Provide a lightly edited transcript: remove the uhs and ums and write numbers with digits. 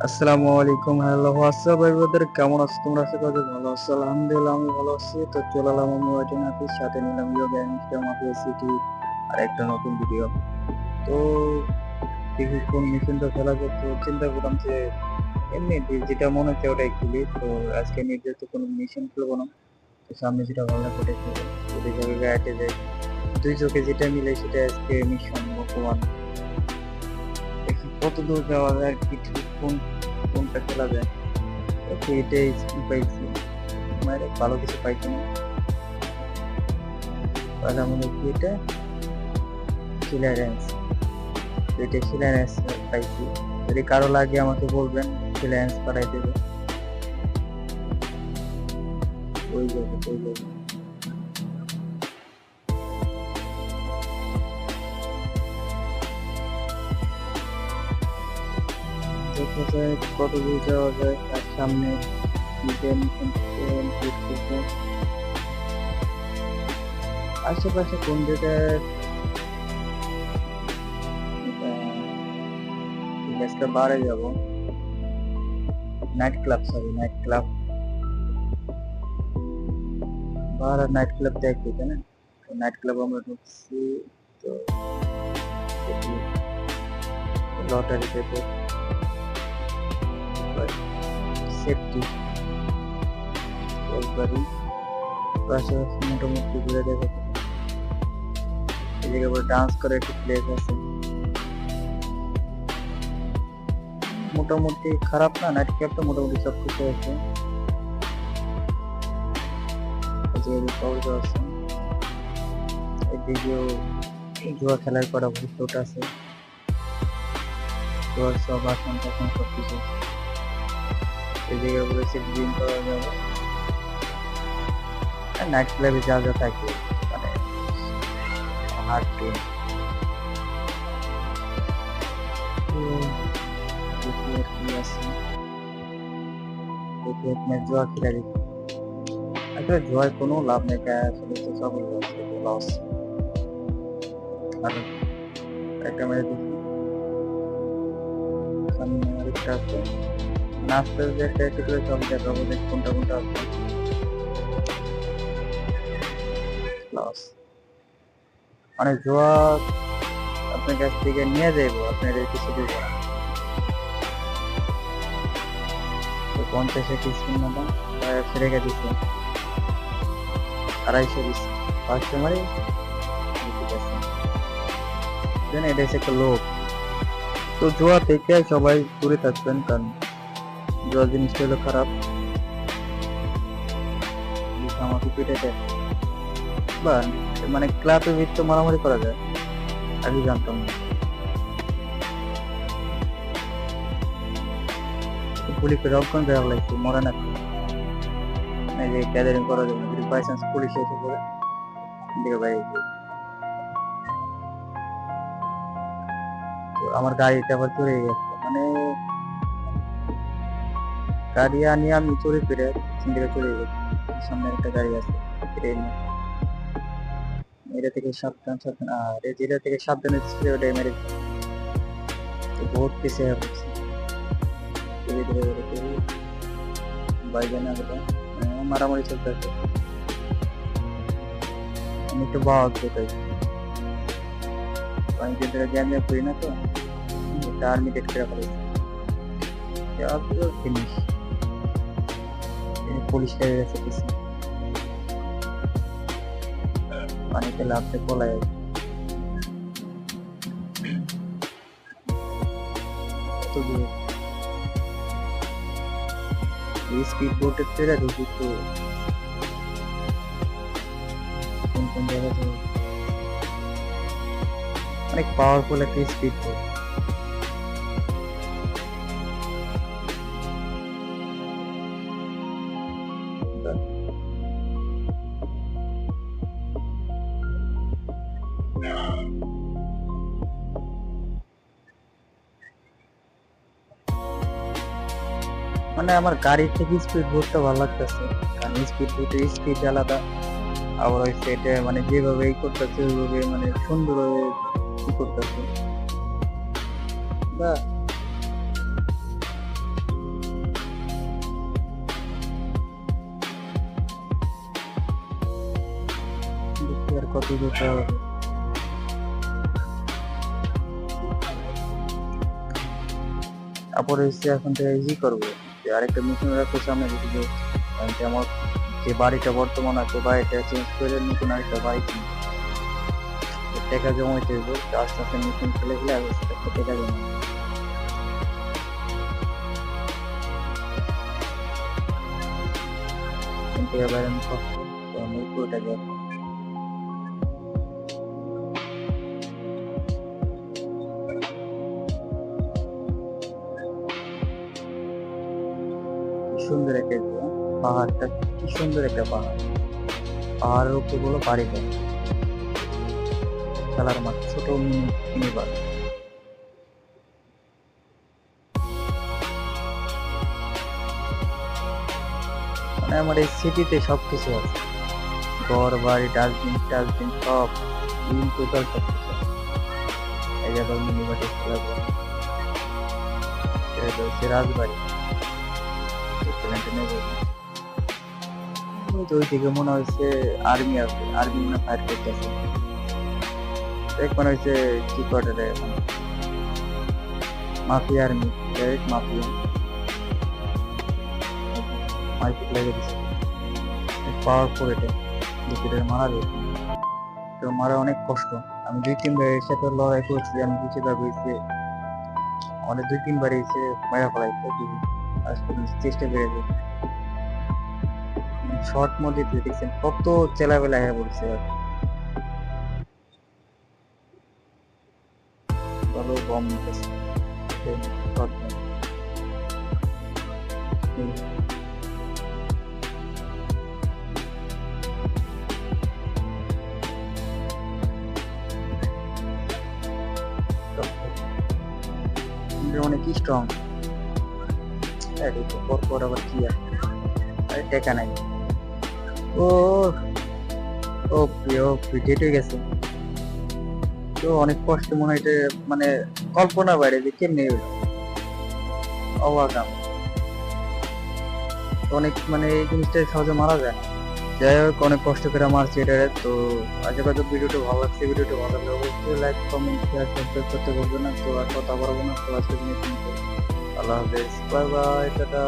আসসালামু আলাইকুম। Hello WhatsApp brother, কেমন আছো তোমরা? আশা করি ভালো আছো। আলহামদুলিল্লাহ আমি ভালো আছি। তো চলে এলাম আমি ওয়াইটি নাফিস, সাথে নিলাম ইয়োগা ইনস্টা মাফিয়া সিটি আর একটা নতুন ভিডিও। তো দেখি কোন মিশনটা খেলা যায়। তো চিন্তা করলাম যে এমনি যেটা মনে হচ্ছে ওটাই খেলি। তো আজকে নির্দিষ্ট কোনো মিশন খেলবো না, তো সামনে যেটা ভালো লাগে ওটাই খেলবো। যদি জায়গায় গাইতে যাই, দুই চোখে যেটা মিলে সেটা আজকে মিশন বর্তমান। দেখি কত দূর যাওয়া যায়, কি ঠিক কোনটা খেলা যায়। ওকে, এটাই পাইছি, মানে ভালো কিছু পাইছি না। তাহলে আমাদের কি এটা ক্লিয়ারেন্স, এটা ক্লিয়ারেন্স পাইছি। যদি কারো লাগে আমাকে বলবেন, ক্লিয়ারেন্স পাঠাই দেবে। ওই যাবে ওই যাবে। দেখা যায় কত দূর যাওয়া যায়। তার সামনে আশেপাশে কোন জায়গায় গ্যাসটা বাড়ে যাব। Night club, sorry night club, bar আর নাইট ক্লাব দেখি তাই না। নাইট ক্লাব আমরা ঢুকছি। তো লটারি পেতে সেফটি একবারই পাশে মোটামুটি ঘুরে দেখে। এই জায়গায় আবার ডান্স করে একটি প্লেস আছে, মোটামুটি খারাপ না। নাইট ক্লাবটা মোটামুটি সব কিছু আছে। আছে এদিকেও জুয়া খেলার করা ভূত আছে। জুয়ার সব আসন টাসন সব কিছু আছে। এদিকে বলেছে ড্রিম পাওয়া যাবে। নাইট ক্লাবে যা যা থাকে, মানে হার্ড গেম। কি আছে দেখি, আপনার জুয়া খেলা দেখি। আসলে জুয়ায় কোনো লাভ নেই, আসলে তো সব লস। আর একটা মেরে দেখি, সামনে আরেকটা আছে। নাচতে একটা একটা করে সব দেখাবো, দেখ কোনটা কোনটা আছে। লস মানে জুয়া আপনার কাছ থেকে নিয়ে যাইবো, আপনার কিছু দিব না। 50 কিস্তির মতো রেখে দিচ্ছে, 250 দিচ্ছে, 500 মারি। এটা হচ্ছে একটা লোক। তো জুয়া থেকে সবাই দূরে থাকবেন, কারণ জুয়া জিনিসটা হলো খারাপ। আমাকে পিঠে দেয় বা মানে ক্লাবে ভিত্ত মারামারি করা যায়, আগে জানতাম না। পুলিশ রক্ষণ দেওয়া লাগছে, মরে না যে গ্যাদারিং করা যাবে না। যদি বাই চান্স পুলিশ এসে পড়ে দিকে ভাই, আমার গাড়িটা আবার চলে গেছে, মানে গাড়ি আনিয়ে আমি চলে ফিরে দিকে চলে গেছি। সামনে একটা গাড়ি আছে, এটা থেকে সাবধান সাবধান, আর যেটা থেকে সাবধানে ছিল ওটা মেরে বহুত পিছিয়ে হয়ে পড়ছে। ধীরে ধীরে বাইরে না মারামারি চলতে আছে। আমি একটু বাদ কোথায় পানিতে জ্ঞান করি না, তো আর্মি ডেট করে ফেলেছি। ফিনিশ, পুলিশ লেগে গেছে কিছু, পানিতে লাভতে পলায়। স্পিড বোটের থেকে দেখি তো কোন কোন জায়গায় অনেক পাওয়ারফুল একটা স্পিড বোট। মানে আমার গাড়ির থেকে স্পিড বোটটা ভালো লাগতেছে, কারণ স্পিড বোটের স্পিড আলাদা। আবার ওই সেটে মানে যেভাবে ই করতেছে ওইভাবে মানে সুন্দরভাবে ই করতেছে। কত যেতে হবে। তারপরে হচ্ছে এখন থেকে ইজি করবো যে আরেকটা মিশন রাখতে সামনে দেখি যে আমার যে বাড়িটা বর্তমান আছে বাড়িটা চেঞ্জ করে নতুন আরেকটা বাড়ি কিনবো। টাকা জমাইতে হইব, আস্তে আস্তে মিশন খেলে গেলে আস্তে আস্তে টাকা জমা কিন্তু এবার আমি কষ্ট তো আমি পুরোটা যাবো। কি সুন্দর একটা পাহাড়টা, কি সুন্দর একটা পাহাড়, পাহাড়ের উপরে বলো বাড়িটা, খেলার মাঠ, ছোট মিনি বাড়ি। মানে আমার এই সিটিতে সবকিছু আছে, ঘর বাড়ি ডাস্টবিন টাস্টবিন সব টোটাল সব কিছু আছে। এই যে আবার মিনি বাড়ি খেলা করে, এটা হচ্ছে রাজবাড়ি। ওই দিকে মনে হয়েছে আর্মি আছে, আর্মি না ফায়ার করতেছে, মনে হয়েছে কি করে মাফিয়া আর্মি, মাফিয়া মাইক লেগে দিচ্ছে, পাওয়ারফুল এটা, দুপুরে মারা যায় তো মারা অনেক কষ্ট। আমি 2-3 বার এর সাথে লড়াই করছি, আমি বুঝে পাবো যে আমাদের 2-3 বার এসে মারা ফেলাইছে, আজকে চেষ্টা করে যায় শর্ট মধ্যে দেখছেন কত চেলাবেলা হয়ে পড়ছে। ভালো বম নিতেছে অনেক স্ট্রং, পর আবার কি আর টেকা নাই। ও ওকে ওকে কেটে গেছে তো অনেক কষ্ট মনে হয়, এটা মানে কল্পনা বাইরে যে কেমনি অবাক আমি। অনেক মানে এই জিনিসটা সহজে মারা যায় না। যাই হোক অনেক কষ্ট করে মারছি এটা। তো আজকে হয়তো ভিডিওটা ভালো লাগছে, ভিডিওটা ভালো লাগলে অবশ্যই লাইক কমেন্ট শেয়ার সাবস্ক্রাইব করতে বলবেন না। তো আর কথা বলবো না, তো আজকে আল্লাহ হাফেজ, বাই বাই, টাটা।